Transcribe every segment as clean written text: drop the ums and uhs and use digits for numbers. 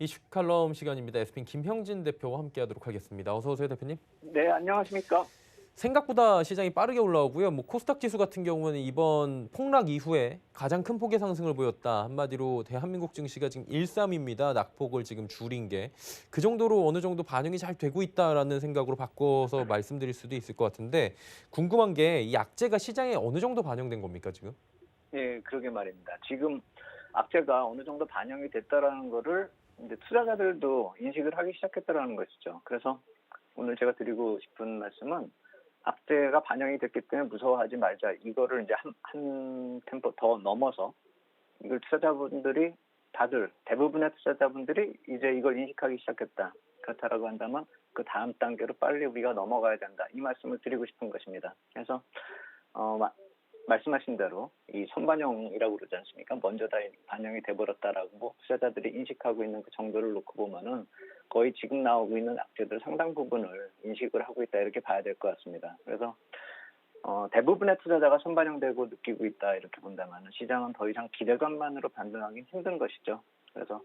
이슈 칼럼 시간입니다. 에스핀 김형진 대표와 함께하도록 하겠습니다. 어서 오세요, 대표님. 네, 안녕하십니까? 생각보다 시장이 빠르게 올라오고요. 코스닥 지수 같은 경우는 이번 폭락 이후에 가장 큰 폭의 상승을 보였다. 한마디로 대한민국 증시가 지금 1.3입니다. 낙폭을 지금 줄인 게. 그 정도로 어느 정도 반영이 잘 되고 있다라는 생각으로 바꿔서 말씀드릴 수도 있을 것 같은데 궁금한 게 이 악재가 시장에 어느 정도 반영된 겁니까, 지금? 예, 그러게 말입니다. 지금 악재가 어느 정도 반영이 됐다라는 거를 이제 투자자들도 인식을 하기 시작했다라는 것이죠. 그래서 오늘 제가 드리고 싶은 말씀은 악재가 반영이 됐기 때문에 무서워하지 말자. 이거를 이제 한 템포 더 넘어서 이걸 투자자분들이 다들 대부분의 투자자분들이 이제 이걸 인식하기 시작했다. 그렇다라고 한다면 그 다음 단계로 빨리 우리가 넘어가야 된다. 이 말씀을 드리고 싶은 것입니다. 그래서 말씀하신 대로 이 선반영이라고 그러지 않습니까? 먼저 다 반영이 돼버렸다라고 투자자들이 인식하고 있는 그 정도를 놓고 보면은 거의 지금 나오고 있는 악재들 상당 부분을 인식을 하고 있다 이렇게 봐야 될 것 같습니다. 그래서 대부분의 투자자가 선반영되고 느끼고 있다 이렇게 본다면 시장은 더 이상 기대감만으로 반등하기 힘든 것이죠. 그래서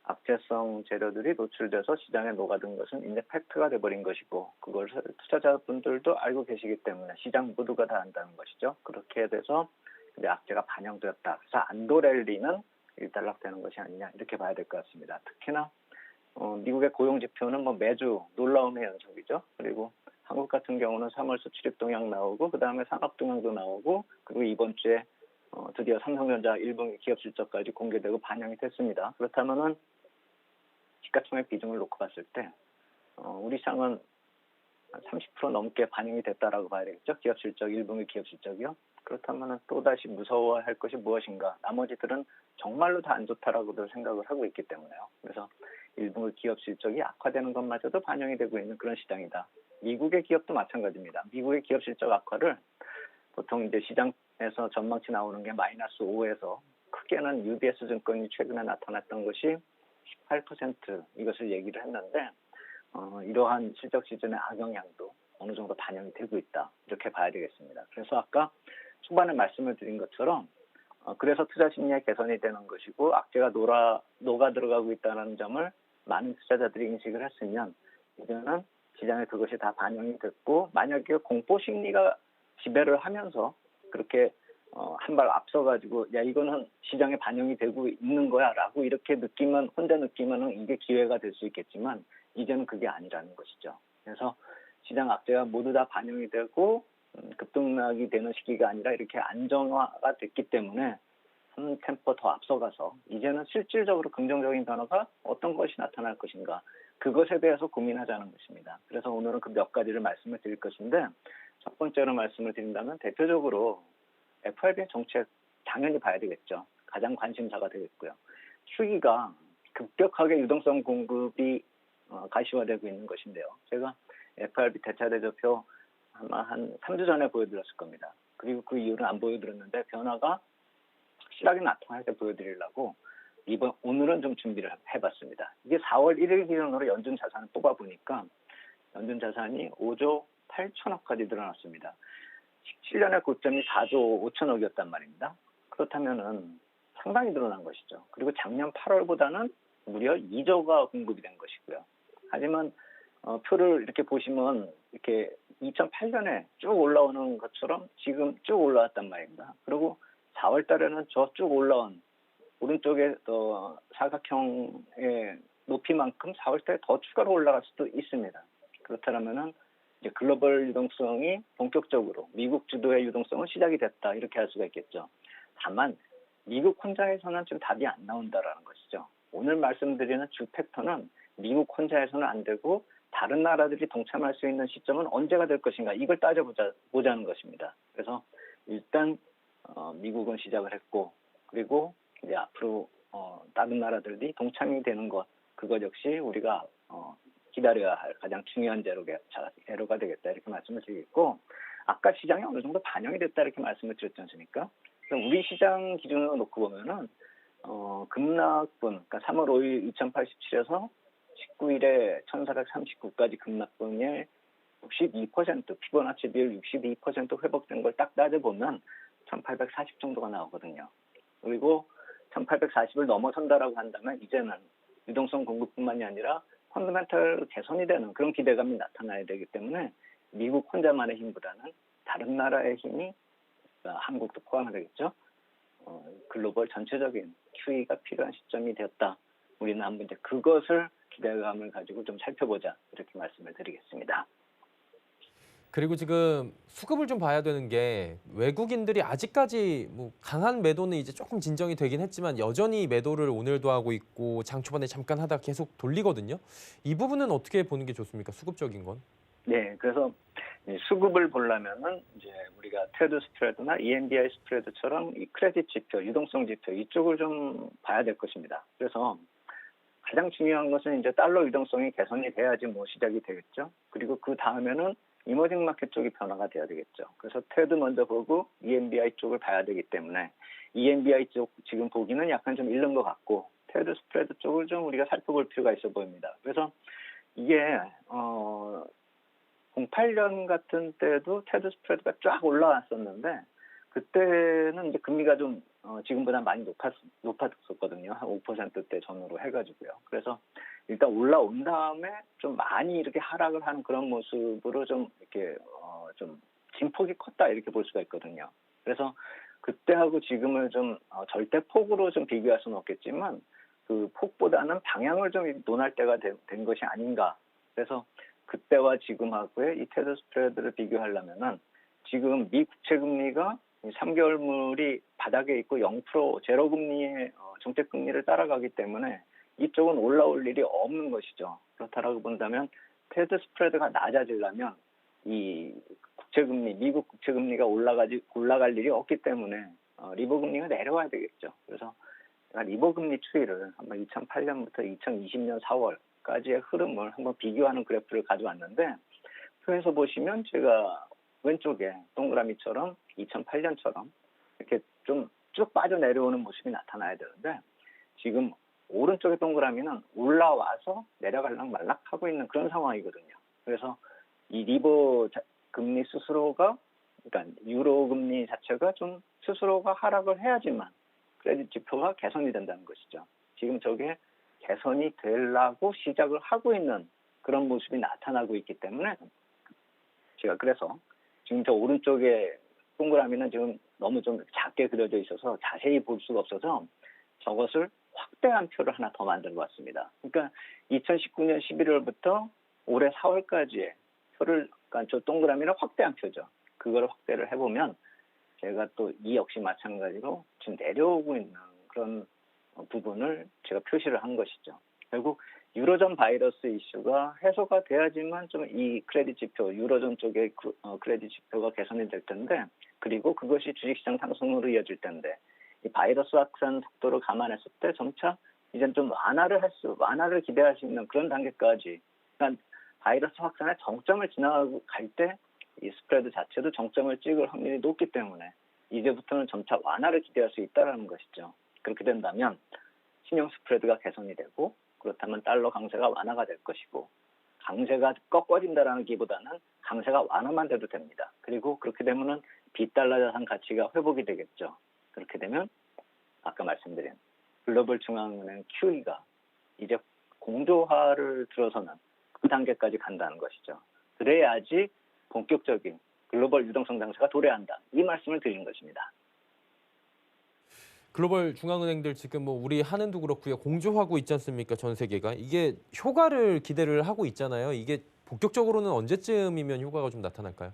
악재성 재료들이 노출돼서 시장에 녹아든 것은 이제 팩트가 돼버린 것이고 그걸 투자자분들도 알고 계시기 때문에 시장 모두가 다 안다는 것이죠. 그렇게 돼서 이제 악재가 반영되었다. 그래서 안도랠리는 일단락되는 것이 아니냐 이렇게 봐야 될 것 같습니다. 특히나 미국의 고용 지표는 매주 놀라움의 연속이죠. 그리고 한국 같은 경우는 3월 수출입 동향 나오고 그 다음에 산업 동향도 나오고 그리고 이번 주에 드디어 삼성전자 1분기 기업 실적까지 공개되고 반영이 됐습니다. 그렇다면은 시가총액 비중을 놓고 봤을 때 우리 시장은 30% 넘게 반영이 됐다라고 봐야 되겠죠. 기업 실적 1분기 기업 실적이요. 그렇다면 또다시 무서워할 것이 무엇인가. 나머지들은 정말로 다 안 좋다라고들 생각을 하고 있기 때문에요. 그래서 1분기 기업 실적이 악화되는 것마저도 반영이 되고 있는 그런 시장이다. 미국의 기업도 마찬가지입니다. 미국의 기업 실적 악화를 보통 이제 시장에서 전망치 나오는 게 마이너스 5에서 크게는 UBS 증권이 최근에 나타났던 것이 18% 이것을 얘기를 했는데 이러한 실적 시즌의 악영향도 어느 정도 반영이 되고 있다. 이렇게 봐야 되겠습니다. 그래서 아까 초반에 말씀을 드린 것처럼 그래서 투자 심리의 개선이 되는 것이고 악재가 녹아 들어가고 있다는 점을 많은 투자자들이 인식을 했으면 이제는 시장에 그것이 다 반영이 됐고 만약에 공포 심리가 지배를 하면서 그렇게 한 발 앞서가지고 야 이거는 시장에 반영이 되고 있는 거야라고 이렇게 혼자 느끼면 이게 기회가 될 수 있겠지만 이제는 그게 아니라는 것이죠. 그래서 시장 악재가 모두 다 반영이 되고 급등락이 되는 시기가 아니라 이렇게 안정화가 됐기 때문에 한 템포 더 앞서가서 이제는 실질적으로 긍정적인 변화가 어떤 것이 나타날 것인가 그것에 대해서 고민하자는 것입니다. 그래서 오늘은 그 몇 가지를 말씀을 드릴 것인데 첫 번째로 말씀을 드린다면 대표적으로 FRB의 정책 당연히 봐야 되겠죠. 가장 관심사가 되겠고요. QE가 급격하게 유동성 공급이 가시화되고 있는 것인데요. 제가 FRB 대차대조표 아마 한 3주 전에 보여드렸을 겁니다. 그리고 그 이유는 안 보여드렸는데 변화가 확실하게 나타날 때 보여드리려고 오늘은 좀 준비를 해봤습니다. 이게 4월 1일 기준으로 연준 자산을 뽑아보니까 연준 자산이 5조 8천억까지 늘어났습니다. 17년의 고점이 4조 5천억이었단 말입니다. 그렇다면은 상당히 늘어난 것이죠. 그리고 작년 8월보다는 무려 2조가 공급이 된 것이고요. 하지만 표를 이렇게 보시면 이렇게 2008년에 쭉 올라오는 것처럼 지금 쭉 올라왔단 말입니다. 그리고 4월 달에는 저 쭉 올라온 오른쪽에 사각형의 높이만큼 4월 달에 더 추가로 올라갈 수도 있습니다. 그렇다면은 이제 글로벌 유동성이 본격적으로 미국 주도의 유동성은 시작이 됐다 이렇게 할 수가 있겠죠. 다만 미국 혼자에서는 좀 답이 안 나온다라는 것이죠. 오늘 말씀드리는 주 팩터는 미국 혼자에서는 안 되고 다른 나라들이 동참할 수 있는 시점은 언제가 될 것인가 이걸 따져보자는 것입니다. 그래서 일단 미국은 시작을 했고 그리고 이제 앞으로 다른 나라들이 동참이 되는 것 그것 역시 우리가 기다려야 할 가장 중요한 재료가 되겠다 이렇게 말씀을 드리겠고 아까 시장이 어느 정도 반영이 됐다 이렇게 말씀을 드렸지 않습니까? 그럼 우리 시장 기준으로 놓고 보면은 급락분 그러니까 3월 5일 2087에서 19일에 1439까지 급락분의 62% 피보나치 비율 62% 회복된 걸 딱 따져보면 1840 정도가 나오거든요. 그리고 1840을 넘어선다라고 한다면 이제는 유동성 공급뿐만이 아니라 펀더멘털 개선이 되는 그런 기대감이 나타나야 되기 때문에 미국 혼자만의 힘보다는 다른 나라의 힘이, 한국도 포함되겠죠. 글로벌 전체적인 QE가 필요한 시점이 되었다. 우리는 한번 이제 그것을 기대감을 가지고 좀 살펴보자, 이렇게 말씀을 드리겠습니다. 그리고 지금 수급을 좀 봐야 되는 게 외국인들이 아직까지 뭐 강한 매도는 이제 조금 진정이 되긴 했지만 여전히 매도를 오늘도 하고 있고 장 초반에 잠깐 하다 계속 돌리거든요. 이 부분은 어떻게 보는 게 좋습니까? 수급적인 건. 네, 그래서 이 수급을 보려면은 이제 우리가 테드 스프레드나 EMBI 스프레드처럼 이 크레딧 지표, 유동성 지표 이쪽을 좀 봐야 될 것입니다. 그래서 가장 중요한 것은 이제 달러 유동성이 개선이 돼야지 뭐 시작이 되겠죠. 그리고 그 다음에는 이머징 마켓 쪽이 변화가 돼야 되겠죠. 그래서 테드 먼저 보고 EMBI 쪽을 봐야 되기 때문에 EMBI 쪽 지금 보기는 약간 좀 잃는 것 같고 테드 스프레드 쪽을 좀 우리가 살펴볼 필요가 있어 보입니다. 그래서 이게 08년 같은 때도 테드 스프레드가 쫙 올라왔었는데 그때는 이제 금리가 좀 지금보다 많이 높았었거든요. 한 5%대 전후로 해가지고요. 그래서 일단 올라온 다음에 좀 많이 이렇게 하락을 하는 그런 모습으로 좀 이렇게 좀 진폭이 컸다, 이렇게 볼 수가 있거든요. 그래서 그때하고 지금을 좀 절대 폭으로 좀 비교할 수는 없겠지만 그 폭보다는 방향을 좀 논할 때가 된 것이 아닌가. 그래서 그때와 지금하고의 이 테드 스프레드를 비교하려면은 지금 미 국채 금리가 3개월물이 바닥에 있고 0% 제로 금리의 정책 금리를 따라가기 때문에 이쪽은 올라올 일이 없는 것이죠. 그렇다라고 본다면 테드 스프레드가 낮아지려면 이 국채 금리, 미국 국채 금리가 올라갈 일이 없기 때문에 리버 금리가 내려와야 되겠죠. 그래서 리버 금리 추이를 한번 2008년부터 2020년 4월까지의 흐름을 한번 비교하는 그래프를 가져왔는데, 표에서 보시면 제가 왼쪽에 동그라미처럼 2008년처럼 이렇게 좀 쭉 빠져 내려오는 모습이 나타나야 되는데 지금 오른쪽의 동그라미는 올라와서 내려갈락 말락 하고 있는 그런 상황이거든요. 그래서 이 리버 금리 스스로가, 그러니까 유로 금리 자체가 좀 스스로가 하락을 해야지만 크레딧 지표가 개선이 된다는 것이죠. 지금 저게 개선이 되려고 시작을 하고 있는 그런 모습이 나타나고 있기 때문에 제가 그래서 지금 저 오른쪽에 동그라미는 지금 너무 좀 작게 그려져 있어서 자세히 볼 수가 없어서 저것을 확대한 표를 하나 더 만들어 봤습니다. 그러니까 2019년 11월부터 올해 4월까지의 표를, 그러니까 저 동그라미를 확대한 표죠. 그걸 확대를 해보면 제가 또 이 역시 마찬가지로 지금 내려오고 있는 그런 부분을 제가 표시를 한 것이죠. 결국 유로존 바이러스 이슈가 해소가 돼야지만 좀 이 크레딧 지표, 유로존 쪽의 크레딧 지표가 개선이 될 텐데, 그리고 그것이 주식시장 상승으로 이어질 텐데, 이 바이러스 확산 속도를 감안했을 때 점차 이제 좀 완화를 기대할 수 있는 그런 단계까지, 그러니까 바이러스 확산의 정점을 지나가고 갈 때 이 스프레드 자체도 정점을 찍을 확률이 높기 때문에 이제부터는 점차 완화를 기대할 수 있다는 것이죠. 그렇게 된다면 신용 스프레드가 개선이 되고, 그렇다면 달러 강세가 완화가 될 것이고, 강세가 꺾어진다라는 기보다는 강세가 완화만 돼도 됩니다. 그리고 그렇게 되면은 비달러 자산 가치가 회복이 되겠죠. 그렇게 되면 아까 말씀드린 글로벌 중앙은행 QE가 이제 공조화를 들어서는 그 단계까지 간다는 것이죠. 그래야지 본격적인 글로벌 유동성 장세가 도래한다, 이 말씀을 드린 것입니다. 글로벌 중앙은행들 지금 뭐 우리 한은도 그렇고요. 공조하고 있지 않습니까? 전 세계가. 이게 효과를 기대를 하고 있잖아요. 이게 본격적으로는 언제쯤이면 효과가 좀 나타날까요?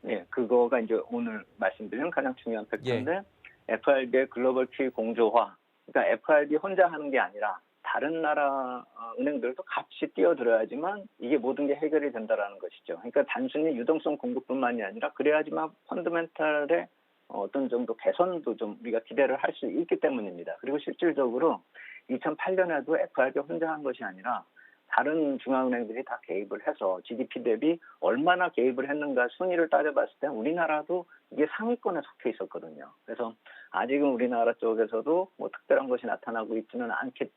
네, 그거가 이제 오늘 말씀드린 가장 중요한 예. 팩트인데, FRB의 글로벌 QE 공조화, 그러니까 FRB 혼자 하는 게 아니라 다른 나라 은행들도 같이 뛰어들어야지만 이게 모든 게 해결이 된다라는 것이죠. 그러니까 단순히 유동성 공급뿐만이 아니라 그래야지만 펀더멘탈의 어떤 정도 개선도 좀 우리가 기대를 할 수 있기 때문입니다. 그리고 실질적으로 2008년에도 FRB 혼자 한 것이 아니라 다른 중앙은행들이 다 개입을 해서 GDP 대비 얼마나 개입을 했는가 순위를 따져봤을 때 우리나라도 이게 상위권에 속해 있었거든요. 그래서 아직은 우리나라 쪽에서도 뭐 특별한 것이 나타나고 있지는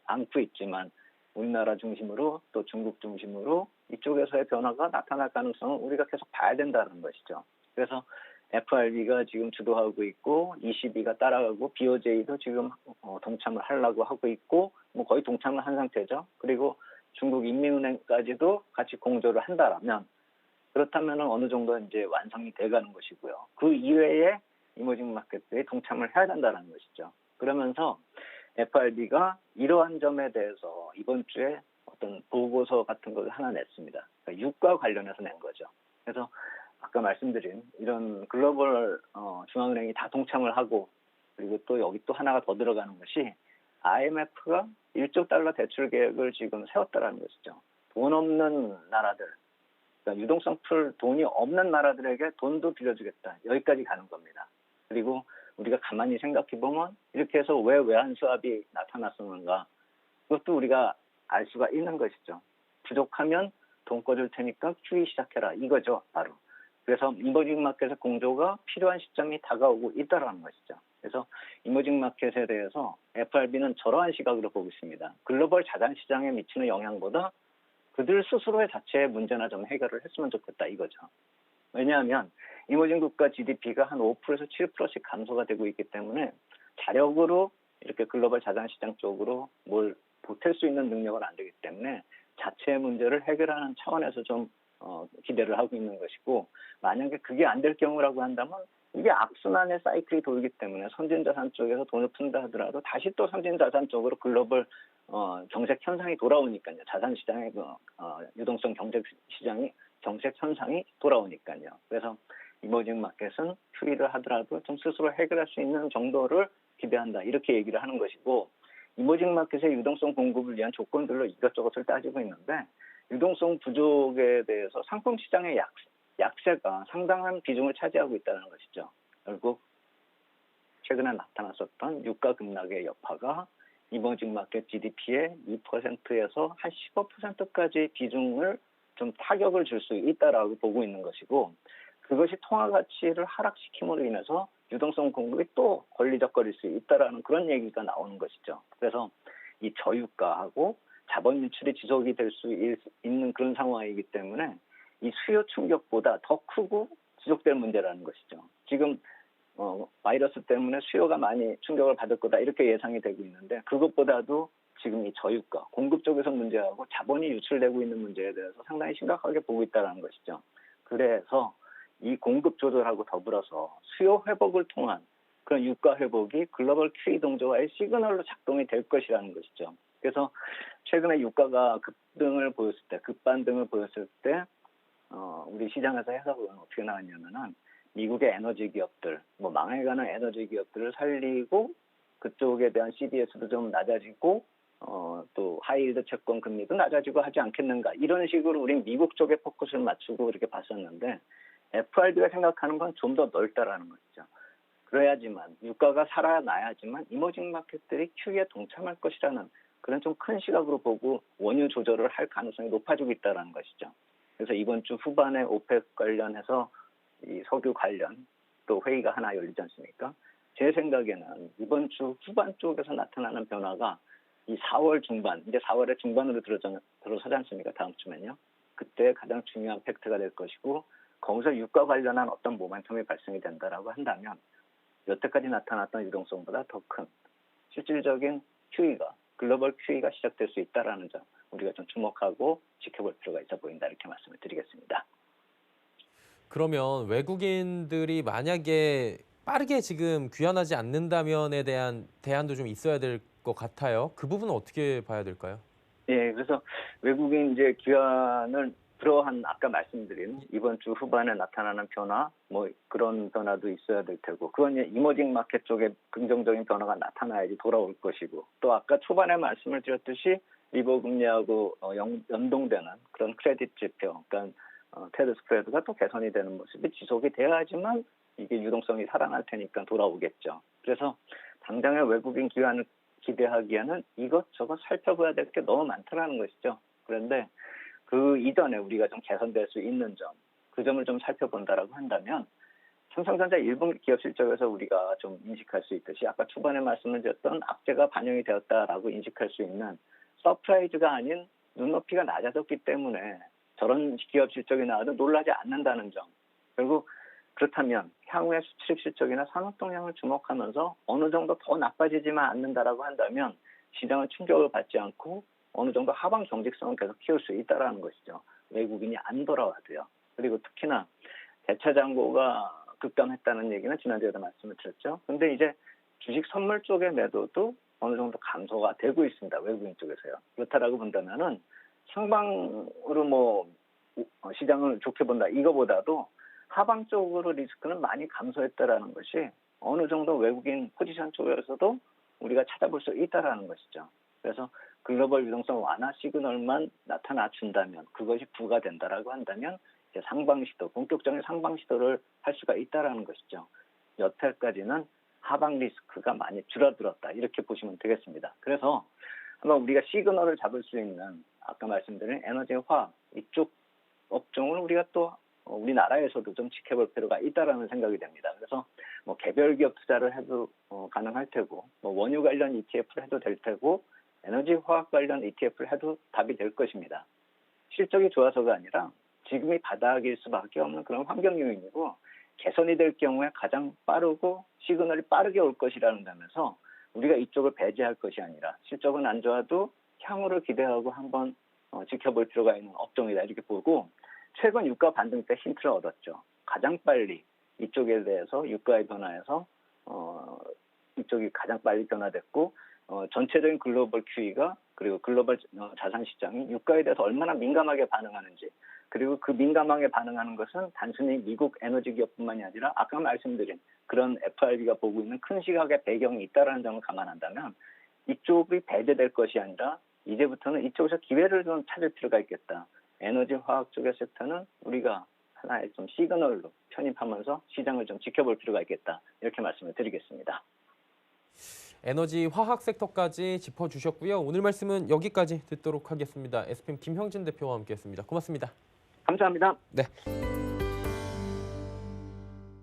않고 있지만 우리나라 중심으로 또 중국 중심으로 이쪽에서의 변화가 나타날 가능성은 우리가 계속 봐야 된다는 것이죠. 그래서 FRB가 지금 주도하고 있고 ECB가 따라가고 BOJ도 지금 동참을 하려고 하고 있고 뭐 거의 동참을 한 상태죠. 그리고 중국 인민은행까지도 같이 공조를 한다라면 그렇다면 어느 정도 이제 완성이 돼가는 것이고요. 그 이외에 이머징 마켓들이 동참을 해야 된다는 것이죠. 그러면서 FRB가 이러한 점에 대해서 이번 주에 어떤 보고서 같은 걸 하나 냈습니다. 그러니까 유가 관련해서 낸 거죠. 그래서 아까 말씀드린 이런 글로벌 중앙은행이 다 동참을 하고 그리고 또 여기 또 하나가 더 들어가는 것이 IMF가 1조 달러 대출 계획을 지금 세웠다라는 것이죠. 돈 없는 나라들, 그러니까 유동성 풀 돈이 없는 나라들에게 돈도 빌려주겠다. 여기까지 가는 겁니다. 그리고 우리가 가만히 생각해 보면 이렇게 해서 왜 외환 수합이 나타났었는가? 그것도 우리가 알 수가 있는 것이죠. 부족하면 돈 꺼줄 테니까 QE 시작해라. 이거죠, 바로. 그래서 이머징 마켓의 공조가 필요한 시점이 다가오고 있다는 것이죠. 그래서 이머징 마켓에 대해서 FRB는 저러한 시각으로 보고 있습니다. 글로벌 자산 시장에 미치는 영향보다 그들 스스로의 자체의 문제나 좀 해결을 했으면 좋겠다 이거죠. 왜냐하면 이머징 국가 GDP가 한 5%에서 7%씩 감소가 되고 있기 때문에 자력으로 이렇게 글로벌 자산 시장 쪽으로 뭘 보탤 수 있는 능력은 안 되기 때문에 자체의 문제를 해결하는 차원에서 좀 기대를 하고 있는 것이고 만약에 그게 안 될 경우라고 한다면 이게 악순환의 사이클이 돌기 때문에 선진자산 쪽에서 돈을 푼다 하더라도 다시 또 선진자산 쪽으로 글로벌 경색 현상이 돌아오니까요. 자산 시장의 유동성 경색 시장이 경색 현상이 돌아오니까요. 그래서 이머징 마켓은 QE를 하더라도 좀 스스로 해결할 수 있는 정도를 기대한다. 이렇게 얘기를 하는 것이고 이머징 마켓의 유동성 공급을 위한 조건들로 이것저것을 따지고 있는데 유동성 부족에 대해서 상품 시장의 약세가 상당한 비중을 차지하고 있다는 것이죠. 결국 최근에 나타났었던 유가 급락의 여파가 이머징 마켓 GDP의 2%에서 한 15%까지 비중을 좀 타격을 줄 수 있다라고 보고 있는 것이고 그것이 통화 가치를 하락시킴으로 인해서 유동성 공급이 또 걸리적거릴 수 있다라는 그런 얘기가 나오는 것이죠. 그래서 이 저유가하고 자본 유출이 지속이 될 수 있는 그런 상황이기 때문에 이 수요 충격보다 더 크고 지속될 문제라는 것이죠. 지금 바이러스 때문에 수요가 많이 충격을 받을 거다 이렇게 예상이 되고 있는데 그것보다도 지금 이 저유가, 공급 쪽에서 문제하고 자본이 유출되고 있는 문제에 대해서 상당히 심각하게 보고 있다는 것이죠. 그래서 이 공급 조절하고 더불어서 수요 회복을 통한 그런 유가 회복이 글로벌 QE 동조화의 시그널로 작동이 될 것이라는 것이죠. 그래서 최근에 유가가 급반등을 보였을 때 우리 시장에서 해석은 어떻게 나왔냐면은 미국의 에너지 기업들, 뭐 망해가는 에너지 기업들을 살리고 그쪽에 대한 CDS도 좀 낮아지고 또 하이힐드 채권 금리도 낮아지고 하지 않겠는가 이런 식으로 우리 미국 쪽에 포커스를 맞추고 이렇게 봤었는데 FRB가 생각하는 건 좀 더 넓다라는 거죠. 그래야지만 유가가 살아나야지만 이머징 마켓들이 QE에 동참할 것이라는 그런 좀 큰 시각으로 보고 원유 조절을 할 가능성이 높아지고 있다는 것이죠. 그래서 이번 주 후반에 오펙 관련해서 이 석유 관련 또 회의가 하나 열리지 않습니까? 제 생각에는 이번 주 후반 쪽에서 나타나는 변화가 이 4월 중반, 이제 4월의 중반으로 들어서지 않습니까? 다음 주면요. 그때 가장 중요한 팩트가 될 것이고 거기서 유가 관련한 어떤 모멘텀이 발생이 된다라고 한다면 여태까지 나타났던 유동성보다 더 큰 실질적인 QE가 글로벌 QE가 시작될 수 있다라는 점 우리가 좀 주목하고 지켜볼 필요가 있어 보인다 이렇게 말씀을 드리겠습니다. 그러면 외국인들이 만약에 빠르게 지금 귀환하지 않는다면에 대한 대안도 좀 있어야 될 것 같아요. 그 부분은 어떻게 봐야 될까요? 예, 그래서 외국인 이제 귀환을 그러한 아까 말씀드린 이번 주 후반에 나타나는 변화, 뭐 그런 변화도 있어야 될 테고, 그건 이머징 마켓 쪽에 긍정적인 변화가 나타나야지 돌아올 것이고, 또 아까 초반에 말씀을 드렸듯이 리버 금리하고 연동되는 그런 크레딧 지표, 그러니까 테드 스프레드가 또 개선이 되는 모습이 지속이 돼야지만 이게 유동성이 살아날 테니까 돌아오겠죠. 그래서 당장의 외국인 귀환을 기대하기에는 이것저것 살펴봐야 될 게 너무 많다라는 것이죠. 그런데 그 이전에 우리가 좀 개선될 수 있는 점, 그 점을 좀 살펴본다라고 한다면 삼성전자 1분기 기업 실적에서 우리가 좀 인식할 수 있듯이 아까 초반에 말씀을 드렸던 악재가 반영이 되었다라고 인식할 수 있는 서프라이즈가 아닌 눈높이가 낮아졌기 때문에 저런 기업 실적이 나와도 놀라지 않는다는 점. 결국 그렇다면 향후의 수출입 실적이나 산업 동향을 주목하면서 어느 정도 더 나빠지지만 않는다라고 한다면 시장은 충격을 받지 않고 어느 정도 하방 경직성을 계속 키울 수 있다라는 것이죠. 외국인이 안 돌아와도요. 그리고 특히나 대차 잔고가 급감했다는 얘기는 지난주에도 말씀을 드렸죠. 근데 이제 주식 선물 쪽의 매도도 어느 정도 감소가 되고 있습니다. 외국인 쪽에서요. 그렇다라고 본다면은 상방으로 뭐 시장을 좋게 본다 이거보다도 하방 쪽으로 리스크는 많이 감소했다라는 것이 어느 정도 외국인 포지션 쪽에서도 우리가 찾아볼 수 있다라는 것이죠. 그래서 글로벌 유동성 완화 시그널만 나타나 준다면 그것이 부과된다라고 한다면 이제 상방 시도, 본격적인 상방 시도를 할 수가 있다라는 것이죠. 여태까지는 하방 리스크가 많이 줄어들었다 이렇게 보시면 되겠습니다. 그래서 아마 우리가 시그널을 잡을 수 있는 아까 말씀드린 에너지 화학 이쪽 업종을 우리가 또 우리나라에서도 좀 지켜볼 필요가 있다라는 생각이 됩니다. 그래서 뭐 개별 기업 투자를 해도 가능할 테고, 뭐 원유 관련 ETF를 해도 될 테고, 에너지 화학 관련 ETF를 해도 답이 될 것입니다. 실적이 좋아서가 아니라 지금이 바닥일 수밖에 없는 그런 환경 요인이고 개선이 될 경우에 가장 빠르고 시그널이 빠르게 올 것이라는 점에서 우리가 이쪽을 배제할 것이 아니라 실적은 안 좋아도 향후를 기대하고 한번 지켜볼 필요가 있는 업종이다 이렇게 보고 최근 유가 반등 때 힌트를 얻었죠. 가장 빨리 이쪽에 대해서 유가의 변화에서 이쪽이 가장 빨리 변화됐고 전체적인 글로벌 QE가 그리고 글로벌 자산 시장이 유가에 대해서 얼마나 민감하게 반응하는지 그리고 그 민감하게 반응하는 것은 단순히 미국 에너지 기업뿐만이 아니라 아까 말씀드린 그런 FRB가 보고 있는 큰 시각의 배경이 있다는 점을 감안한다면 이쪽이 배제될 것이 아니라 이제부터는 이쪽에서 기회를 좀 찾을 필요가 있겠다. 에너지 화학 쪽의 섹터는 우리가 하나의 좀 시그널로 편입하면서 시장을 좀 지켜볼 필요가 있겠다. 이렇게 말씀을 드리겠습니다. 에너지 화학 섹터까지 짚어주셨고요. 오늘 말씀은 여기까지 듣도록 하겠습니다. SPM 김형진 대표와 함께했습니다. 고맙습니다. 감사합니다. 네.